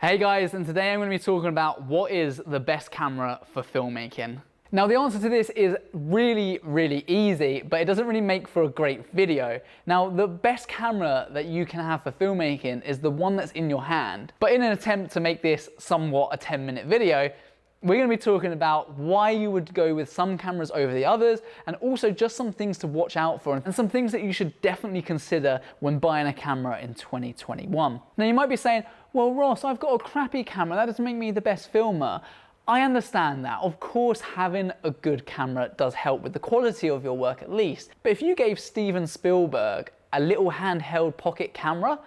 Hey guys, and today I'm going to be talking about what is the best camera for filmmaking. Now the answer to this is really easy, but it doesn't really make for a great video. Now the best camera that you can have for filmmaking is the one that's in your hand. But in an attempt to make this somewhat a 10-minute video, we're going to be talking about why you would go with some cameras over the others, and also just some things to watch out for and some things that you should definitely consider when buying a camera in 2021. Now you might be saying, well Ross, I've got a crappy camera, that doesn't make me the best filmer. I understand that. Of course, having a good camera does help with the quality of your work at least. But if you gave Steven Spielberg a little handheld pocket camera,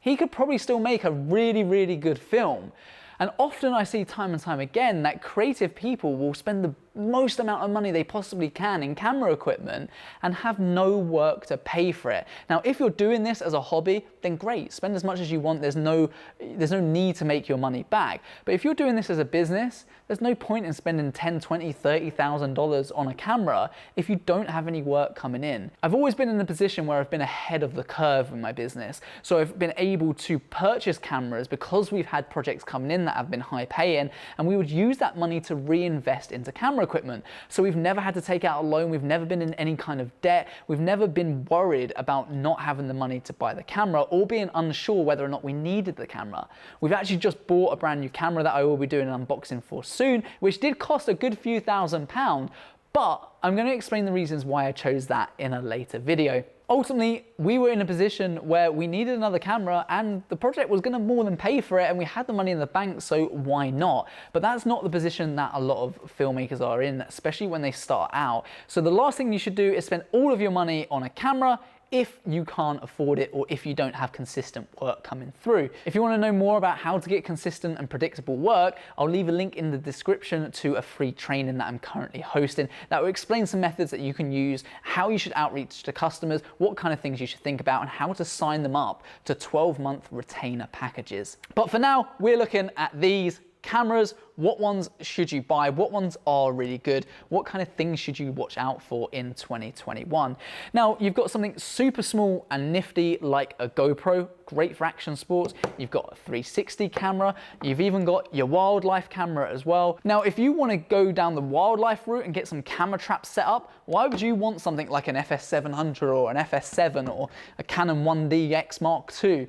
he could probably still make a really good film. And often I see time and time again that creative people will spend the most amount of money they possibly can in camera equipment and have no work to pay for it. Now, if you're doing this as a hobby, then great, spend as much as you want. There's no need to make your money back. But if you're doing this as a business, there's no point in spending $10,000, $20,000, $30,000 on a camera if you don't have any work coming in. I've always been in a position where I've been ahead of the curve in my business. So I've been able to purchase cameras because we've had projects coming in that have been high paying, and we would use that money to reinvest into camera equipment. So we've never had to take out a loan, we've never been in any kind of debt, we've never been worried about not having the money to buy the camera or being unsure whether or not we needed the camera. We've actually just bought a brand new camera that I will be doing an unboxing for soon, which did cost a good few £1,000s, but I'm going to explain the reasons why I chose that in a later video. Ultimately, we were in a position where we needed another camera and the project was going to more than pay for it, and we had the money in the bank, so why not? But that's not the position that a lot of filmmakers are in, especially when they start out. So the last thing you should do is spend all of your money on a camera if you can't afford it or if you don't have consistent work coming through. If you want to know more about how to get consistent and predictable work, I'll leave a link in the description to a free training that I'm currently hosting that will explain some methods that you can use, how you should outreach to customers, what kind of things you should think about, and how to sign them up to 12-month retainer packages. But for now, we're looking at these cameras. What ones should you buy? What ones are really good? What kind of things should you watch out for in 2021? Now, you've got something super small and nifty like a GoPro, great for action sports. You've got a 360 camera. You've even got your wildlife camera as well. Now, if you want to go down the wildlife route and get some camera traps set up, why would you want something like an FS700 or an FS7 or a Canon 1DX Mark II?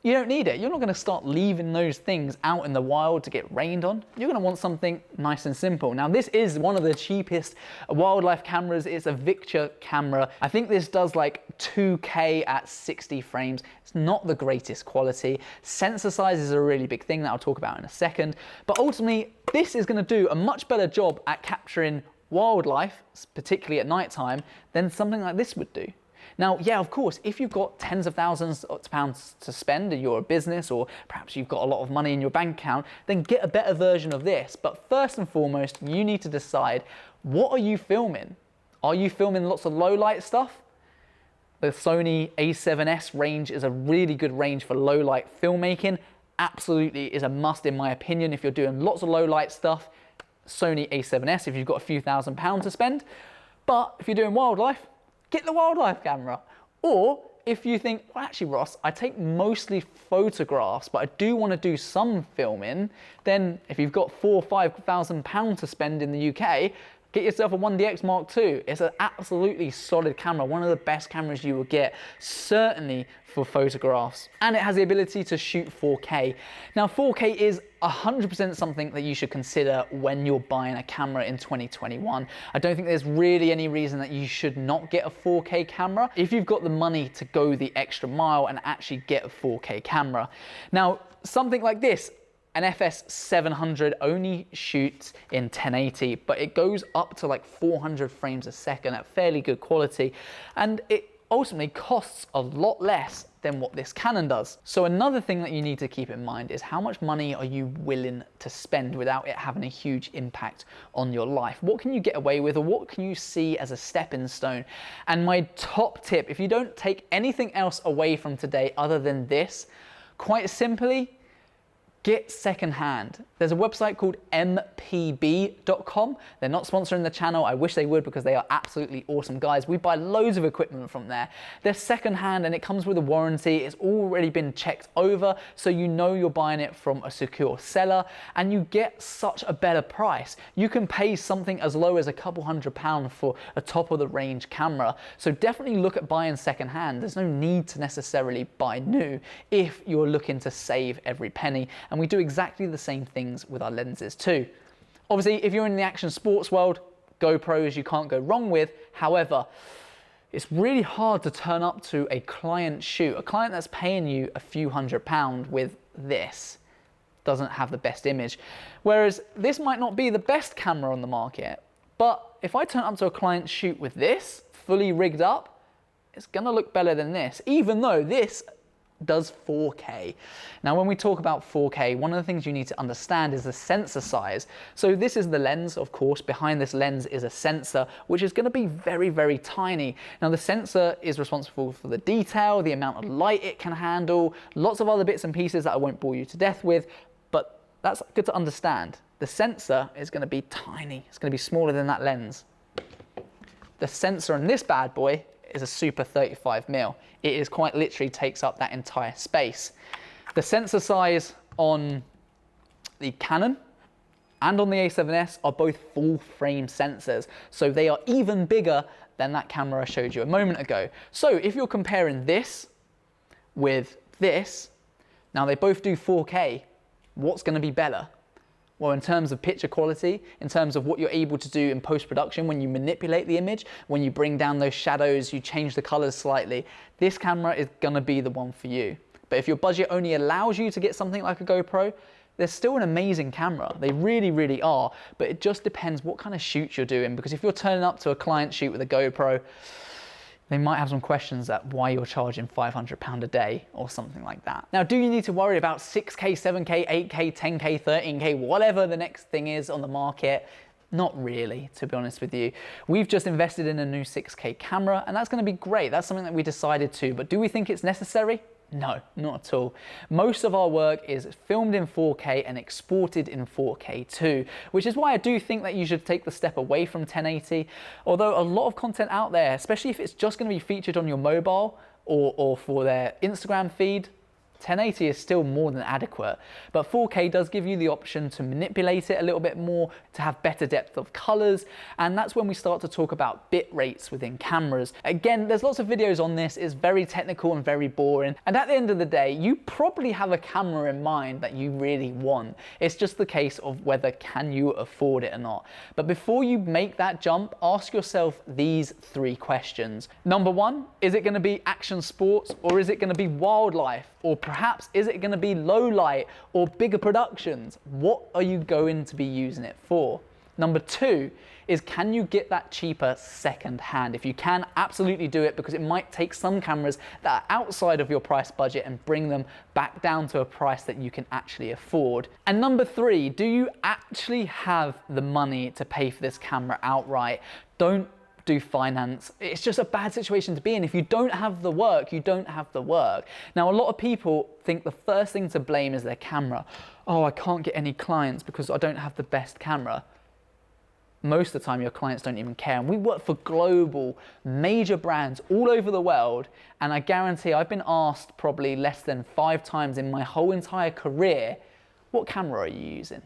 You don't need it. You're not going to start leaving those things out in the wild to get rained on. You're going to want something nice and simple. Now, this is one of the cheapest wildlife cameras. It's a Victure camera. I think this does like 2K at 60 frames. It's not the greatest quality. Sensor size is a really big thing that I'll talk about in a second. But ultimately, this is going to do a much better job at capturing wildlife, particularly at nighttime, than something like this would do. Now, yeah, of course, if you've got tens of thousands of pounds to spend and you're a business, or perhaps you've got a lot of money in your bank account, then get a better version of this. But first and foremost, you need to decide, what are you filming? Are you filming lots of low light stuff? The Sony A7S range is a really good range for low light filmmaking. Absolutely is a must in my opinion if you're doing lots of low light stuff. Sony A7S if you've got a few £1,000s to spend. But if you're doing wildlife, get the wildlife camera. Or if you think, well, actually, Ross, I take mostly photographs, but I do want to do some filming, then if you've got £4,000 or £5,000 to spend in the UK, get yourself a 1DX Mark II. It's an absolutely solid camera, one of the best cameras you will get, certainly for photographs. And it has the ability to shoot 4K. Now, 4K is 100% something that you should consider when you're buying a camera in 2021. I don't think there's really any reason that you should not get a 4K camera if you've got the money to go the extra mile and actually get a 4K camera. Now, something like this, an FS700 only shoots in 1080, but it goes up to like 400 frames a second at fairly good quality, and it ultimately costs a lot less than what this Canon does. So another thing that you need to keep in mind is how much money are you willing to spend without it having a huge impact on your life? What can you get away with, or what can you see as a stepping stone? And my top tip, if you don't take anything else away from today other than this, quite simply, Get secondhand. There's a website called mpb.com. They're not sponsoring the channel. I wish they would because they are absolutely awesome guys. We buy loads of equipment from there. They're secondhand and it comes with a warranty. It's already been checked over, so you know you're buying it from a secure seller and you get such a better price. You can pay something as low as a couple £100 for a top of the range camera. So definitely look at buying secondhand. There's no need to necessarily buy new if you're looking to save every penny. And we do exactly the same things with our lenses too. Obviously, if you're in the action sports world, GoPros you can't go wrong with. However, it's really hard to turn up to a client shoot. A client that's paying you a few £100 with this doesn't have the best image. Whereas this might not be the best camera on the market, but if I turn up to a client shoot with this, fully rigged up, it's gonna look better than this, even though this does 4K. Now, when we talk about 4K, one of the things you need to understand is the sensor size. So this is the lens, of course. Behind this lens is a sensor, which is going to be very, very tiny. Now, the sensor is responsible for the detail, the amount of light it can handle, lots of other bits and pieces that I won't bore you to death with, but that's good to understand. The sensor is going to be tiny. It's going to be smaller than that lens. The sensor on this bad boy is a super 35mm. It is quite literally takes up that entire space. The sensor size on the Canon and on the A7S are both full frame sensors, so they are even bigger than that camera I showed you a moment ago. So if you're comparing this with this, now they both do 4K, what's going to be better? Well, in terms of picture quality, in terms of what you're able to do in post-production when you manipulate the image, when you bring down those shadows, you change the colors slightly, this camera is gonna be the one for you. But if your budget only allows you to get something like a GoPro, they're still an amazing camera. They really, really are. But it just depends what kind of shoots you're doing, because if you're turning up to a client shoot with a GoPro, they might have some questions at why you're charging £500 a day or something like that. Now, do you need to worry about 6K, 7K, 8K, 10K, 13K, whatever the next thing is on the market? Not really, to be honest with you. We've just invested in a new 6K camera and that's gonna be great. That's something that we decided to, but do we think it's necessary? No, not at all. Most of our work is filmed in 4K and exported in 4K too, which is why I do think that you should take the step away from 1080. Although a lot of content out there, especially if it's just going to be featured on your mobile or for their Instagram feed, 1080 is still more than adequate, but 4K does give you the option to manipulate it a little bit more, to have better depth of colors, and that's when we start to talk about bit rates within cameras. Again, there's lots of videos on this, it's very technical and very boring, and at the end of the day, you probably have a camera in mind that you really want. It's just the case of whether can you afford it or not. But before you make that jump, ask yourself these 3 questions. Number 1, is it going to be action sports or is it going to be wildlife? Or perhaps, is it going to be low light or bigger productions? What are you going to be using it for? Number 2 is, can you get that cheaper second hand? If you can, absolutely do it, because it might take some cameras that are outside of your price budget and bring them back down to a price that you can actually afford. And number 3, do you actually have the money to pay for this camera outright? Don't do finance. It's just a bad situation to be in. If you don't have the work, you don't have the work. Now, a lot of people think the first thing to blame is their camera. Oh, I can't get any clients because I don't have the best camera. Most of the time, your clients don't even care. And we work for global, major brands all over the world. And I guarantee I've been asked probably less than 5 times in my whole entire career, what camera are you using?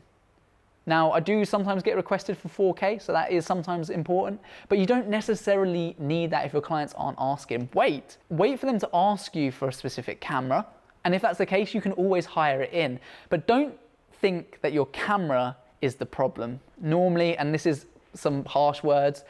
Now, I do sometimes get requested for 4K, so that is sometimes important, but you don't necessarily need that if your clients aren't asking. Wait for them to ask you for a specific camera, and if that's the case, you can always hire it in. But don't think that your camera is the problem. Normally, and this is some harsh words,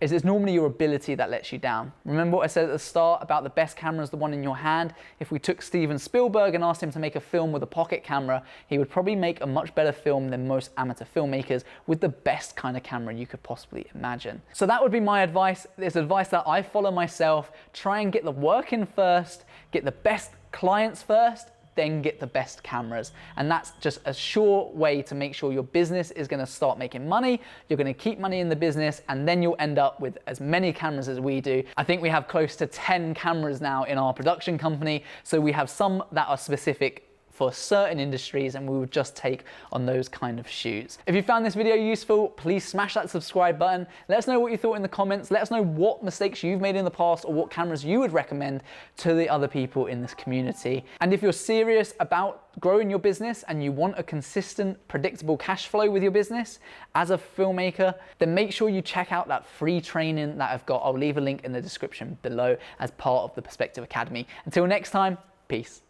it's normally your ability that lets you down. Remember what I said at the start about the best camera is the one in your hand? If we took Steven Spielberg and asked him to make a film with a pocket camera, he would probably make a much better film than most amateur filmmakers with the best kind of camera you could possibly imagine. So that would be my advice. It's advice that I follow myself. Try and get the work in first, get the best clients first, then get the best cameras. And that's just a sure way to make sure your business is gonna start making money, you're gonna keep money in the business, and then you'll end up with as many cameras as we do. I think we have close to 10 cameras now in our production company. So we have some that are specific for certain industries, and we would just take on those kind of shoots. If you found this video useful, please smash that subscribe button. Let us know what you thought in the comments. Let us know what mistakes you've made in the past or what cameras you would recommend to the other people in this community. And if you're serious about growing your business and you want a consistent, predictable cash flow with your business as a filmmaker, then make sure you check out that free training that I've got. I'll leave a link in the description below as part of the Perspective Academy. Until next time, peace.